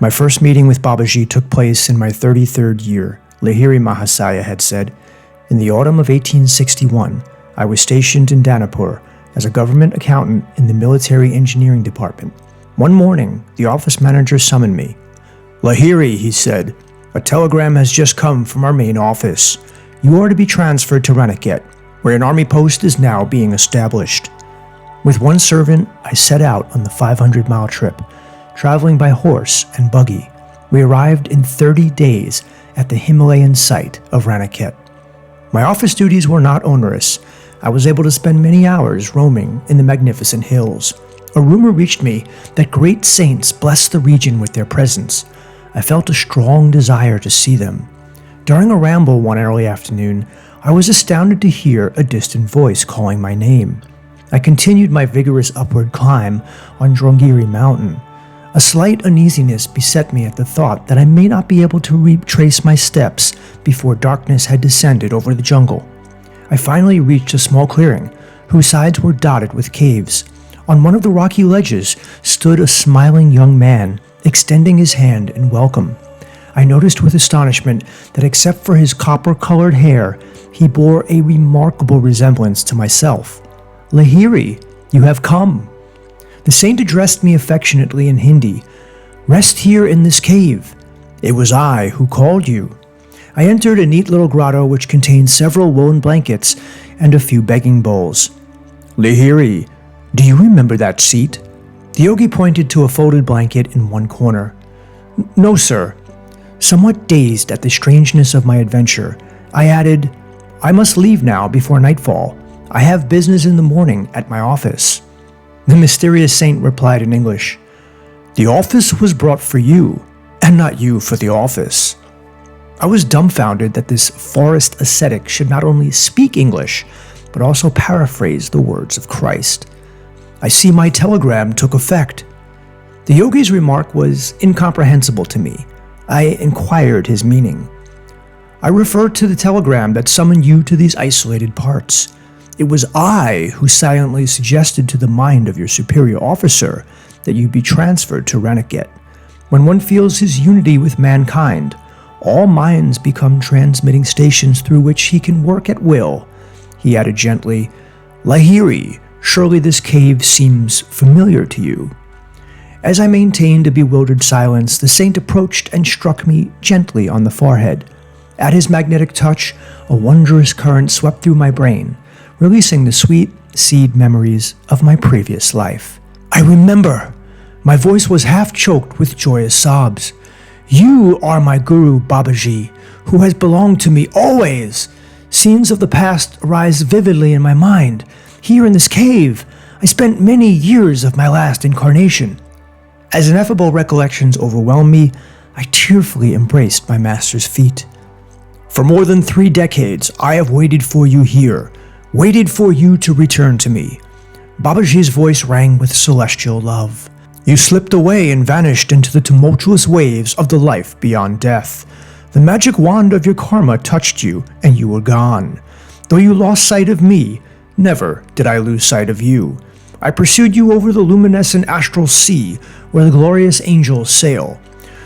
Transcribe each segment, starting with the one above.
My first meeting with Babaji took place in my 33rd year, Lahiri Mahasaya had said. In the autumn of 1861, I was stationed in Danapur as a government accountant in the military engineering department. One morning, the office manager summoned me. "Lahiri," he said, "a telegram has just come from our main office. You are to be transferred to Raniket, where an army post is now being established." With one servant, I set out on the 500-mile trip, traveling by horse and buggy. We arrived in 30 days at the Himalayan site of Raniket. My office duties were not onerous. I was able to spend many hours roaming in the magnificent hills. A rumor reached me that great saints blessed the region with their presence. I felt a strong desire to see them. During a ramble one early afternoon, I was astounded to hear a distant voice calling my name. I continued my vigorous upward climb on Drongiri Mountain. A slight uneasiness beset me at the thought that I may not be able to retrace my steps before darkness had descended over the jungle. I finally reached a small clearing, whose sides were dotted with caves. On one of the rocky ledges stood a smiling young man, extending his hand in welcome. I noticed with astonishment that except for his copper-colored hair, he bore a remarkable resemblance to myself. "Lahiri, you have come." The saint addressed me affectionately in Hindi. "Rest here in this cave. It was I who called you." I entered a neat little grotto which contained several woolen blankets and a few begging bowls. "Lahiri, do you remember that seat?" The yogi pointed to a folded blanket in one corner. "No, sir." Somewhat dazed at the strangeness of my adventure, I added, "I must leave now before nightfall. I have business in the morning at my office." The mysterious saint replied in English, "The office was brought for you, and not you for the office." I was dumbfounded that this forest ascetic should not only speak English, but also paraphrase the words of Christ. "I see my telegram took effect." The yogi's remark was incomprehensible to me. I inquired his meaning. "I refer to the telegram that summoned you to these isolated parts. It was I who silently suggested to the mind of your superior officer that you be transferred to Raniket. When one feels his unity with mankind, all minds become transmitting stations through which he can work at will." He added gently, "Lahiri, surely this cave seems familiar to you." As I maintained a bewildered silence, the saint approached and struck me gently on the forehead. At his magnetic touch, a wondrous current swept through my brain, releasing the sweet seed memories of my previous life. "I remember!" My voice was half choked with joyous sobs. "You are my guru, Babaji, who has belonged to me always. Scenes of the past arise vividly in my mind. Here in this cave, I spent many years of my last incarnation." As ineffable recollections overwhelmed me, I tearfully embraced my master's feet. "For more than 3 decades, I have waited for you here, waited for you to return to me." Babaji's voice rang with celestial love. "You slipped away and vanished into the tumultuous waves of the life beyond death. The magic wand of your karma touched you, and you were gone. Though you lost sight of me, never did I lose sight of you. I pursued you over the luminescent astral sea, where the glorious angels sail.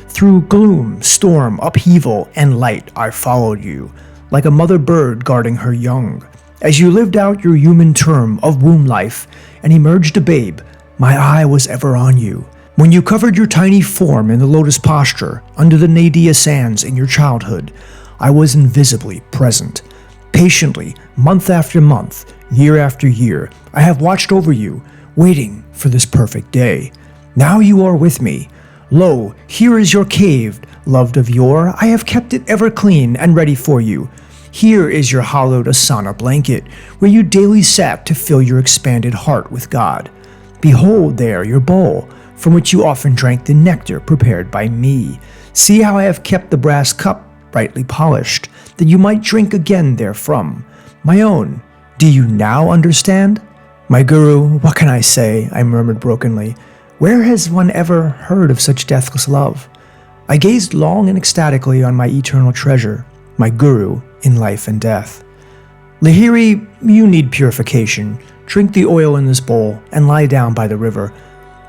Through gloom, storm, upheaval, and light I followed you, like a mother bird guarding her young. As you lived out your human term of womb life and emerged a babe, my eye was ever on you. When you covered your tiny form in the lotus posture under the Nadia sands in your childhood, I was invisibly present. Patiently, month after month, year after year, I have watched over you, waiting for this perfect day. Now you are with me. Lo, here is your cave, loved of yore. I have kept it ever clean and ready for you. Here is your hollowed asana blanket, where you daily sat to fill your expanded heart with God. Behold there your bowl, from which you often drank the nectar prepared by me. See how I have kept the brass cup brightly polished, that you might drink again therefrom. My own, do you now understand?" "My guru, what can I say?" I murmured brokenly. "Where has one ever heard of such deathless love?" I gazed long and ecstatically on my eternal treasure, my guru in life and death. "Lahiri, you need purification. Drink the oil in this bowl and lie down by the river.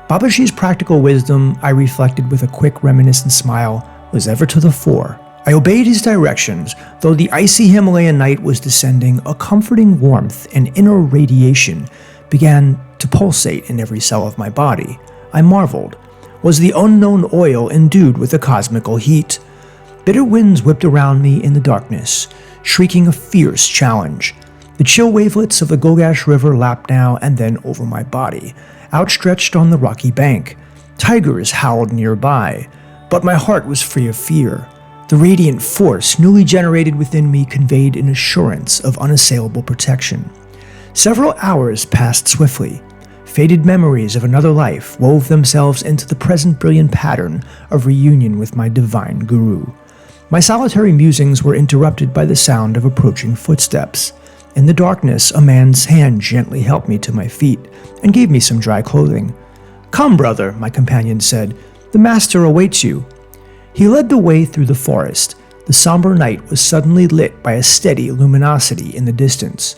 Babaji's practical wisdom, I reflected with a quick reminiscent smile, was ever to the fore. I obeyed his directions. Though the icy Himalayan night was descending, a comforting warmth and inner radiation began to pulsate in every cell of my body. I marveled. Was the unknown oil endued with a cosmical heat? Bitter winds whipped around me in the darkness, shrieking a fierce challenge. The chill wavelets of the Gogash River lapped now and then over my body, outstretched on the rocky bank. Tigers howled nearby, but my heart was free of fear. The radiant force newly generated within me conveyed an assurance of unassailable protection. Several hours passed swiftly. Faded memories of another life wove themselves into the present brilliant pattern of reunion with my divine guru. My solitary musings were interrupted by the sound of approaching footsteps. In the darkness, a man's hand gently helped me to my feet and gave me some dry clothing. "Come, brother," my companion said. "The master awaits you." He led the way through the forest. The somber night was suddenly lit by a steady luminosity in the distance.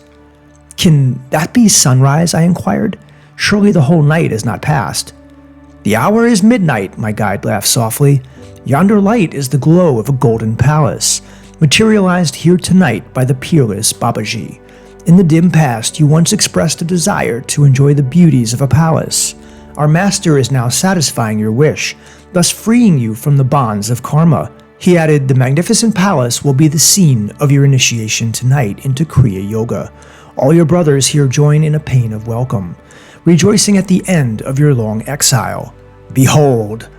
"Can that be sunrise?" I inquired. "Surely the whole night has not passed." "The hour is midnight," my guide laughed softly. "Yonder light is the glow of a golden palace, materialized here tonight by the peerless Babaji. In the dim past, you once expressed a desire to enjoy the beauties of a palace. Our master is now satisfying your wish, thus freeing you from the bonds of karma." He added, "The magnificent palace will be the scene of your initiation tonight into Kriya Yoga. All your brothers here join in a paean of welcome, rejoicing at the end of your long exile. Behold!"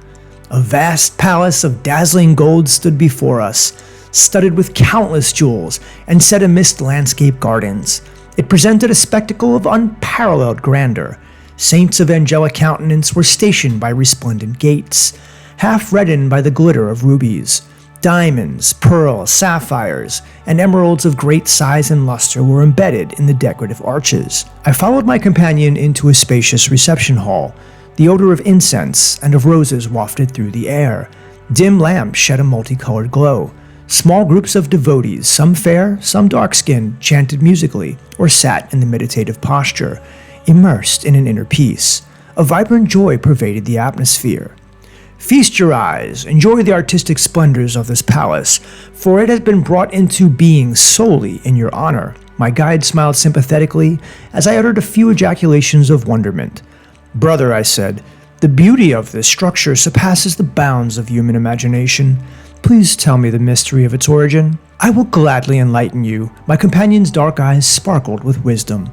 A vast palace of dazzling gold stood before us, studded with countless jewels and set amidst landscape gardens. It presented a spectacle of unparalleled grandeur. Saints of angelic countenance were stationed by resplendent gates, half reddened by the glitter of rubies. Diamonds, pearls, sapphires, and emeralds of great size and luster were embedded in the decorative arches. I followed my companion into a spacious reception hall. The odor of incense and of roses wafted through the air. Dim lamps shed a multicolored glow. Small groups of devotees, some fair, some dark-skinned, chanted musically or sat in the meditative posture, immersed in an inner peace. A vibrant joy pervaded the atmosphere. "Feast your eyes, enjoy the artistic splendors of this palace, for it has been brought into being solely in your honor." My guide smiled sympathetically as I uttered a few ejaculations of wonderment. "Brother," I said, "the beauty of this structure surpasses the bounds of human imagination. Please tell me the mystery of its origin." "I will gladly enlighten you." My companion's dark eyes sparkled with wisdom.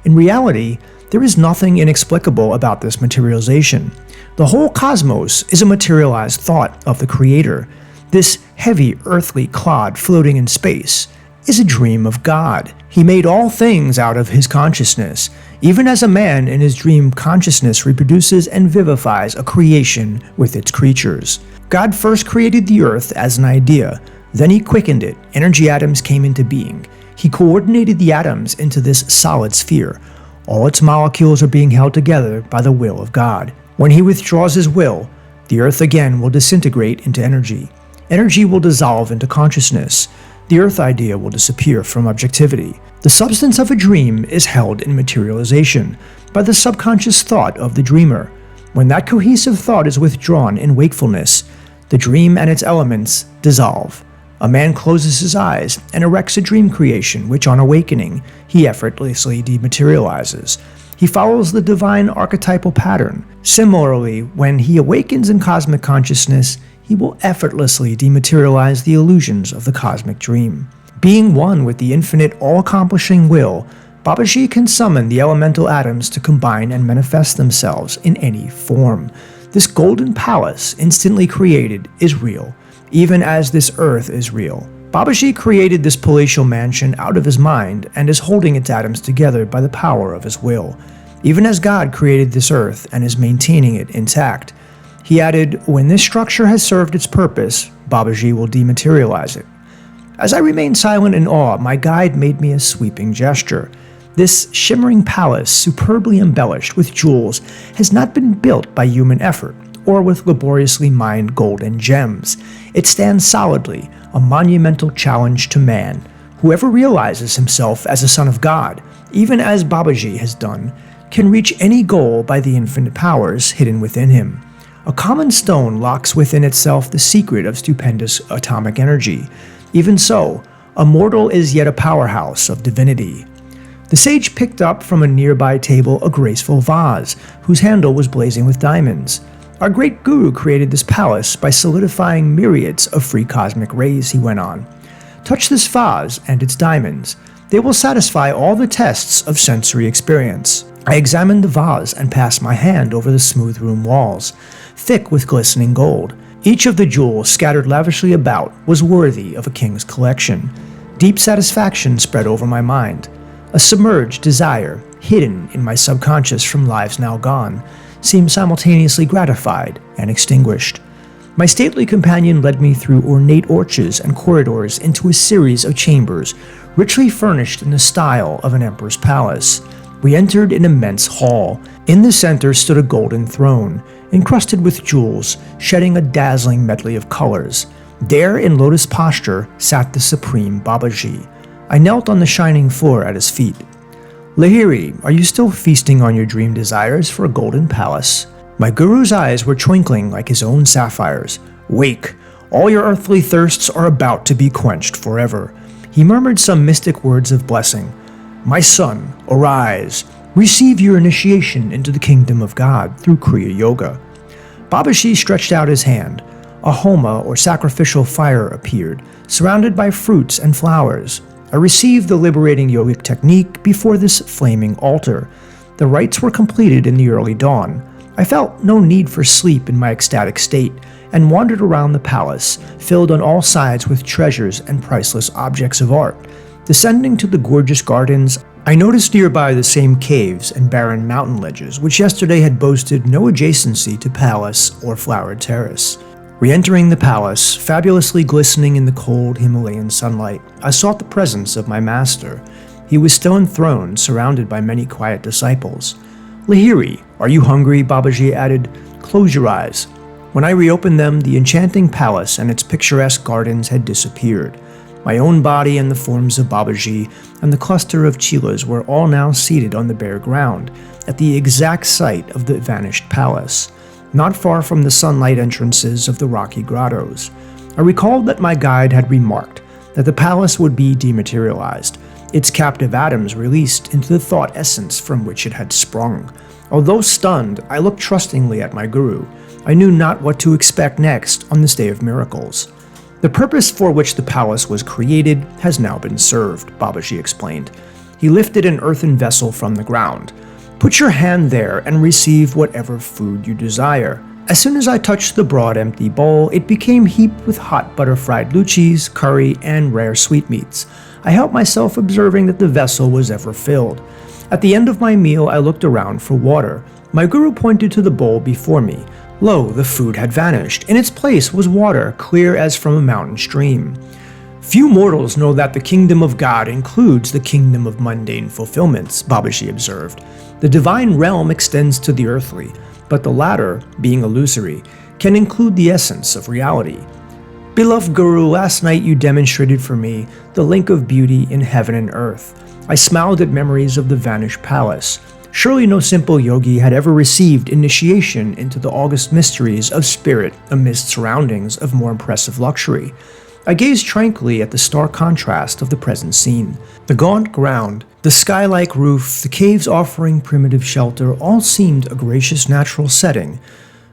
"In reality, there is nothing inexplicable about this materialization. The whole cosmos is a materialized thought of the Creator. This heavy earthly clod floating in space is a dream of God. He made all things out of his consciousness, even as a man in his dream consciousness reproduces and vivifies a creation with its creatures. God first created the earth as an idea, then he quickened it. Energy atoms came into being. He coordinated the atoms into this solid sphere. All its molecules are being held together by the will of God. When he withdraws his will, the earth again will disintegrate into energy. Energy will dissolve into consciousness. The earth idea will disappear from objectivity. The substance of a dream is held in materialization by the subconscious thought of the dreamer. When that cohesive thought is withdrawn in wakefulness, the dream and its elements dissolve. A man closes his eyes and erects a dream creation, which on awakening, he effortlessly dematerializes. He follows the divine archetypal pattern. Similarly, when he awakens in cosmic consciousness, he will effortlessly dematerialize the illusions of the cosmic dream. Being one with the infinite all-accomplishing will, Babaji can summon the elemental atoms to combine and manifest themselves in any form. This golden palace, instantly created, is real, even as this earth is real. Babaji created this palatial mansion out of his mind and is holding its atoms together by the power of his will, even as God created this earth and is maintaining it intact. He added, "When this structure has served its purpose, Babaji will dematerialize it." As I remained silent in awe, my guide made me a sweeping gesture. This shimmering palace, superbly embellished with jewels, has not been built by human effort or with laboriously mined gold and gems. It stands solidly, a monumental challenge to man. Whoever realizes himself as a son of God, even as Babaji has done, can reach any goal by the infinite powers hidden within him. A common stone locks within itself the secret of stupendous atomic energy. Even so, a mortal is yet a powerhouse of divinity. The sage picked up from a nearby table a graceful vase, whose handle was blazing with diamonds. Our great guru created this palace by solidifying myriads of free cosmic rays, he went on. Touch this vase and its diamonds. They will satisfy all the tests of sensory experience. I examined the vase and passed my hand over the smooth room walls, thick with glistening gold. Each of the jewels scattered lavishly about was worthy of a king's collection. Deep satisfaction spread over my mind. A submerged desire, hidden in my subconscious from lives now gone, seemed simultaneously gratified and extinguished. My stately companion led me through ornate arches and corridors into a series of chambers, richly furnished in the style of an emperor's palace. We entered an immense hall. In the center stood a golden throne, encrusted with jewels, shedding a dazzling medley of colors. There, in lotus posture, sat the supreme Babaji. I knelt on the shining floor at his feet. Lahiri, are you still feasting on your dream desires for a golden palace? My guru's eyes were twinkling like his own sapphires. Wake! All your earthly thirsts are about to be quenched forever. He murmured some mystic words of blessing. My son, arise. Receive your initiation into the kingdom of God through Kriya Yoga. Babaji stretched out his hand. A homa or sacrificial fire appeared, surrounded by fruits and flowers. I received the liberating yogic technique before this flaming altar. The rites were completed in the early dawn. I felt no need for sleep in my ecstatic state and wandered around the palace, filled on all sides with treasures and priceless objects of art. Descending to the gorgeous gardens, I noticed nearby the same caves and barren mountain ledges which yesterday had boasted no adjacency to palace or flowered terrace. Re-entering the palace, fabulously glistening in the cold Himalayan sunlight, I sought the presence of my master. He was still enthroned, surrounded by many quiet disciples. Lahiri, are you hungry? Babaji added. Close your eyes. When I reopened them, the enchanting palace and its picturesque gardens had disappeared. My own body and the forms of Babaji and the cluster of chelas were all now seated on the bare ground, at the exact site of the vanished palace, not far from the sunlight entrances of the rocky grottos. I recalled that my guide had remarked that the palace would be dematerialized, its captive atoms released into the thought essence from which it had sprung. Although stunned, I looked trustingly at my guru. I knew not what to expect next on this day of miracles. The purpose for which the palace was created has now been served, Babaji explained. He lifted an earthen vessel from the ground. Put your hand there and receive whatever food you desire. As soon as I touched the broad empty bowl, it became heaped with hot butter-fried luchis, curry, and rare sweetmeats. I helped myself, observing that the vessel was ever filled. At the end of my meal, I looked around for water. My guru pointed to the bowl before me. Lo, the food had vanished. In its place was water, clear as from a mountain stream. Few mortals know that the kingdom of God includes the kingdom of mundane fulfillments, Babaji observed. The divine realm extends to the earthly, but the latter, being illusory, can include the essence of reality. Beloved Guru, last night you demonstrated for me the link of beauty in heaven and earth. I smiled at memories of the vanished palace. Surely no simple yogi had ever received initiation into the august mysteries of spirit amidst surroundings of more impressive luxury. I gazed tranquilly at the stark contrast of the present scene. The gaunt ground, the sky-like roof, the caves offering primitive shelter all seemed a gracious natural setting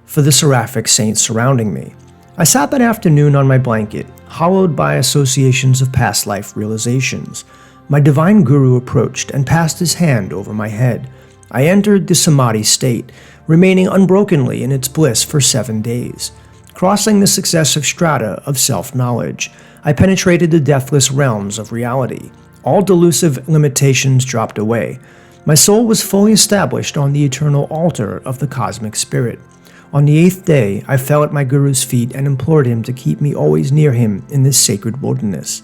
for the seraphic saints surrounding me. I sat that afternoon on my blanket, hollowed by associations of past life realizations. My divine guru approached and passed his hand over my head. I entered the Samadhi state, remaining unbrokenly in its bliss for 7 days. Crossing the successive strata of self-knowledge, I penetrated the deathless realms of reality. All delusive limitations dropped away. My soul was fully established on the eternal altar of the cosmic spirit. On the 8th day, I fell at my guru's feet and implored him to keep me always near him in this sacred wilderness.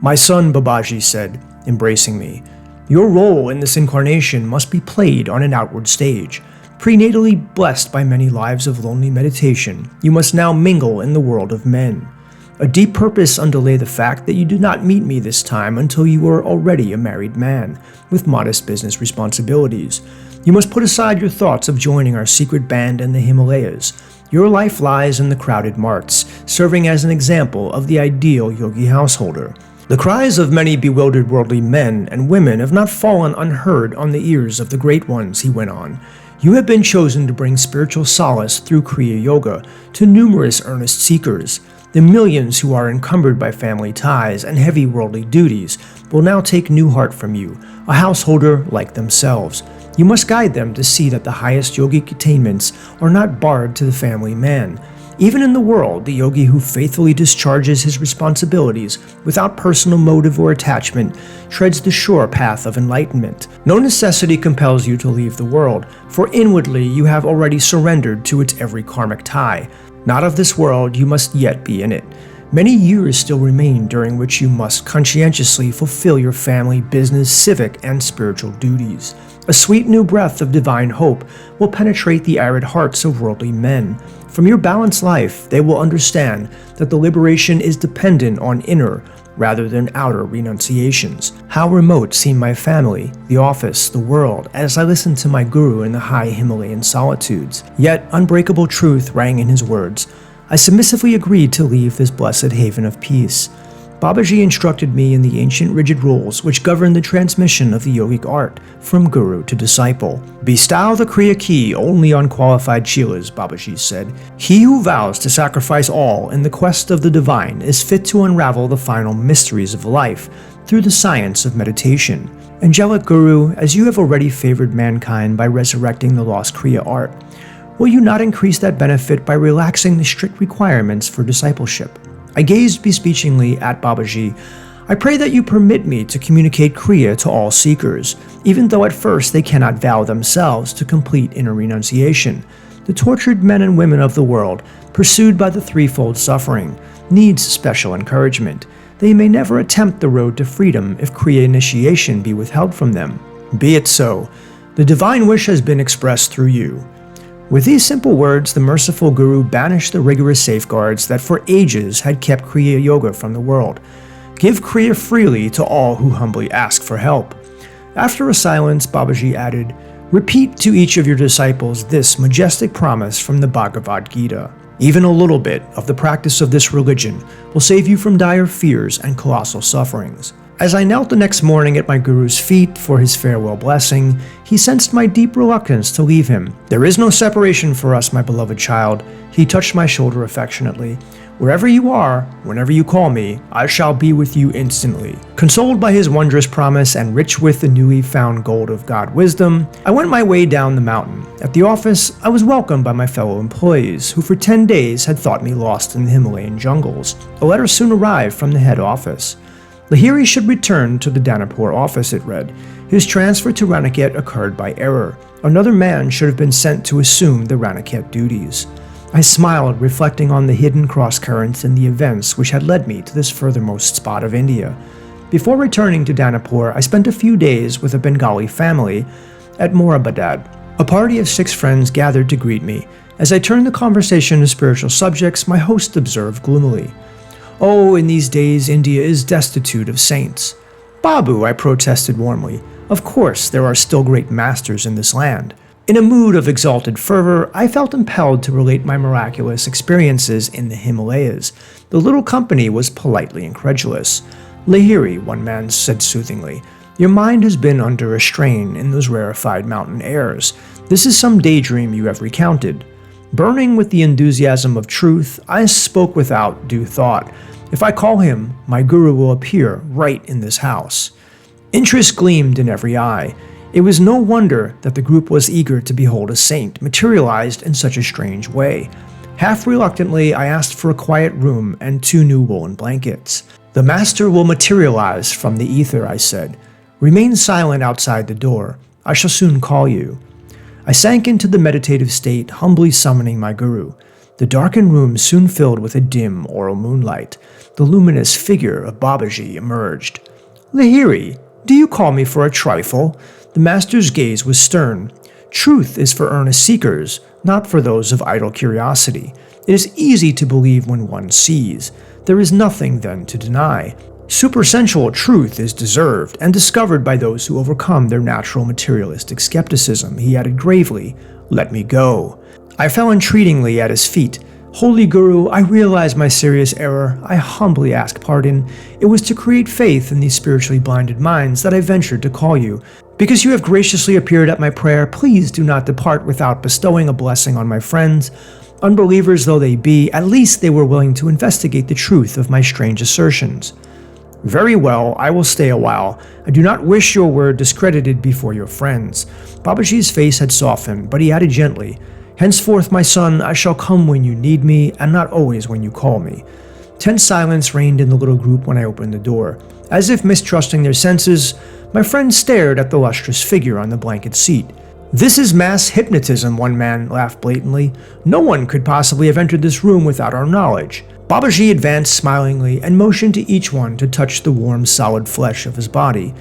My son, Babaji said, embracing me, your role in this incarnation must be played on an outward stage. Prenatally blessed by many lives of lonely meditation, you must now mingle in the world of men. A deep purpose underlay the fact that you did not meet me this time until you were already a married man, with modest business responsibilities. You must put aside your thoughts of joining our secret band in the Himalayas. Your life lies in the crowded marts, serving as an example of the ideal yogi householder. The cries of many bewildered worldly men and women have not fallen unheard on the ears of the great ones, he went on. You have been chosen to bring spiritual solace through Kriya Yoga to numerous earnest seekers. The millions who are encumbered by family ties and heavy worldly duties will now take new heart from you, a householder like themselves. You must guide them to see that the highest yogic attainments are not barred to the family man. Even in the world, the yogi who faithfully discharges his responsibilities without personal motive or attachment treads the sure path of enlightenment. No necessity compels you to leave the world, for inwardly you have already surrendered to its every karmic tie. Not of this world, you must yet be in it. Many years still remain during which you must conscientiously fulfill your family, business, civic, and spiritual duties. A sweet new breath of divine hope will penetrate the arid hearts of worldly men. From your balanced life, they will understand that the liberation is dependent on inner rather than outer renunciations. How remote seemed my family, the office, the world, as I listened to my guru in the high Himalayan solitudes. Yet unbreakable truth rang in his words. I submissively agreed to leave this blessed haven of peace. Babaji instructed me in the ancient rigid rules which govern the transmission of the yogic art from guru to disciple. Bestow the Kriya key only on qualified chelas, Babaji said. He who vows to sacrifice all in the quest of the divine is fit to unravel the final mysteries of life through the science of meditation. Angelic Guru, as you have already favored mankind by resurrecting the lost Kriya art, will you not increase that benefit by relaxing the strict requirements for discipleship? I gazed beseechingly at Babaji. I pray that you permit me to communicate Kriya to all seekers, even though at first they cannot vow themselves to complete inner renunciation. The tortured men and women of the world, pursued by the threefold suffering, needs special encouragement. They may never attempt the road to freedom if Kriya initiation be withheld from them. Be it so. The divine wish has been expressed through you. With these simple words, the merciful Guru banished the rigorous safeguards that for ages had kept Kriya Yoga from the world. Give Kriya freely to all who humbly ask for help. After a silence, Babaji added, repeat to each of your disciples this majestic promise from the Bhagavad Gita. Even a little bit of the practice of this religion will save you from dire fears and colossal sufferings. As I knelt the next morning at my Guru's feet for his farewell blessing, he sensed my deep reluctance to leave him. There is no separation for us, my beloved child. He touched my shoulder affectionately. Wherever you are, whenever you call me, I shall be with you instantly. Consoled by his wondrous promise and rich with the newly found gold of God wisdom, I went my way down the mountain. At the office, I was welcomed by my fellow employees, who for 10 days had thought me lost in the Himalayan jungles. A letter soon arrived from the head office. Lahiri should return to the Danapur office, it read. His transfer to Raniket occurred by error. Another man should have been sent to assume the Raniket duties. I smiled, reflecting on the hidden cross-currents in the events which had led me to this furthermost spot of India. Before returning to Danapur, I spent a few days with a Bengali family at Moradabad. A party of 6 friends gathered to greet me. As I turned the conversation to spiritual subjects, my host observed gloomily. Oh, in these days, India is destitute of saints. Babu, I protested warmly. Of course, there are still great masters in this land. In a mood of exalted fervor, I felt impelled to relate my miraculous experiences in the Himalayas. The little company was politely incredulous. Lahiri, one man said soothingly, your mind has been under a strain in those rarefied mountain airs. This is some daydream you have recounted. Burning with the enthusiasm of truth, I spoke without due thought. If I call him, my guru will appear right in this house. Interest gleamed in every eye. It was no wonder that the group was eager to behold a saint materialized in such a strange way. Half reluctantly, I asked for a quiet room and 2 new woolen blankets. The master will materialize from the ether, I said. Remain silent outside the door. I shall soon call you. I sank into the meditative state, humbly summoning my guru. The darkened room soon filled with a dim aural moonlight. The luminous figure of Babaji emerged. Lahiri, do you call me for a trifle? The master's gaze was stern. Truth is for earnest seekers, not for those of idle curiosity. It is easy to believe when one sees. There is nothing then to deny. Supersensual truth is deserved and discovered by those who overcome their natural materialistic skepticism. He added gravely, "Let me go." I fell entreatingly at his feet. "Holy Guru, I realize my serious error. I humbly ask pardon. It was to create faith in these spiritually blinded minds that I ventured to call you. Because you have graciously appeared at my prayer, please do not depart without bestowing a blessing on my friends. Unbelievers though they be, at least they were willing to investigate the truth of my strange assertions." "Very well, I will stay a while. I do not wish your word discredited before your friends." Babaji's face had softened, but he added gently, "Henceforth, my son, I shall come when you need me, and not always when you call me." Tense silence reigned in the little group when I opened the door. As if mistrusting their senses, my friends stared at the lustrous figure on the blanket seat. "This is mass hypnotism," one man laughed blatantly. "No one could possibly have entered this room without our knowledge." Babaji advanced smilingly and motioned to each one to touch the warm, solid flesh of his body.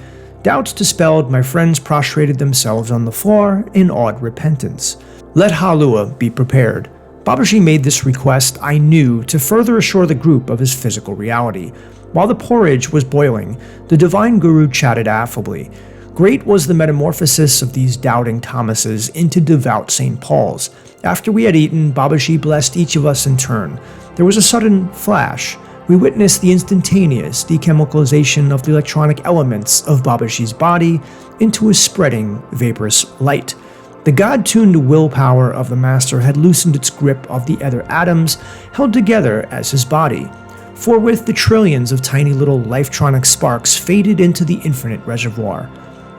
Doubts dispelled, my friends prostrated themselves on the floor in awed repentance. "Let Halua be prepared." Babaji made this request, I knew, to further assure the group of his physical reality. While the porridge was boiling, the divine guru chatted affably. Great was the metamorphosis of these doubting Thomases into devout St. Pauls. After we had eaten, Babaji blessed each of us in turn. There was a sudden flash. We witnessed the instantaneous dechemicalization of the electronic elements of Babaji's body into a spreading, vaporous light. The God-tuned willpower of the Master had loosened its grip of the other atoms held together as his body. Forthwith the trillions of tiny little life-tronic sparks faded into the infinite reservoir.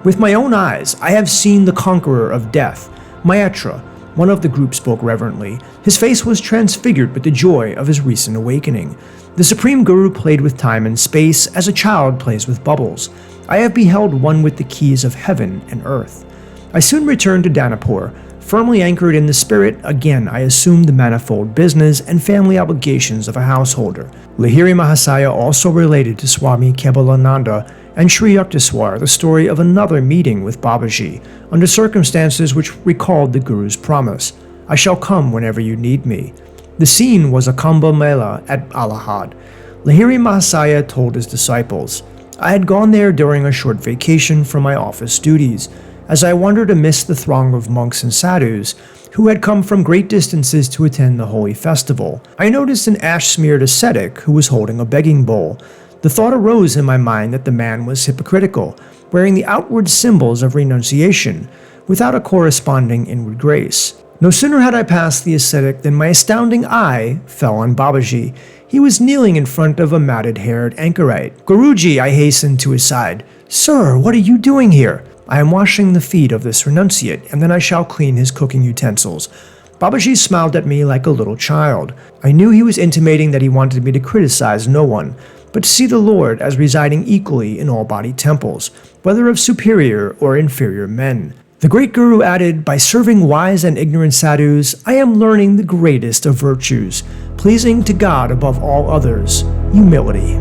With my own eyes, I have seen the conqueror of death, Maitreya. One of the group spoke reverently. His face was transfigured with the joy of his recent awakening. The Supreme Guru played with time and space as a child plays with bubbles. I have beheld one with the keys of heaven and earth. I soon returned to Danapur. Firmly anchored in the spirit, again I assumed the manifold business and family obligations of a householder. Lahiri Mahasaya also related to Swami Kebalananda and Sri Yukteswar the story of another meeting with Babaji, under circumstances which recalled the Guru's promise, "I shall come whenever you need me." The scene was a Kumbh Mela at Allahabad. Lahiri Mahasaya told his disciples, "I had gone there during a short vacation from my office duties. As I wandered amidst the throng of monks and sadhus, who had come from great distances to attend the holy festival, I noticed an ash-smeared ascetic who was holding a begging bowl. The thought arose in my mind that the man was hypocritical, wearing the outward symbols of renunciation, without a corresponding inward grace. No sooner had I passed the ascetic than my astounding eye fell on Babaji. He was kneeling in front of a matted-haired anchorite. "Guruji," I hastened to his side. "Sir, what are you doing here?" "I am washing the feet of this renunciate, and then I shall clean his cooking utensils." Babaji smiled at me like a little child. I knew he was intimating that he wanted me to criticize no one, but to see the Lord as residing equally in all body temples, whether of superior or inferior men. The great Guru added, "By serving wise and ignorant sadhus, I am learning the greatest of virtues, pleasing to God above all others, humility."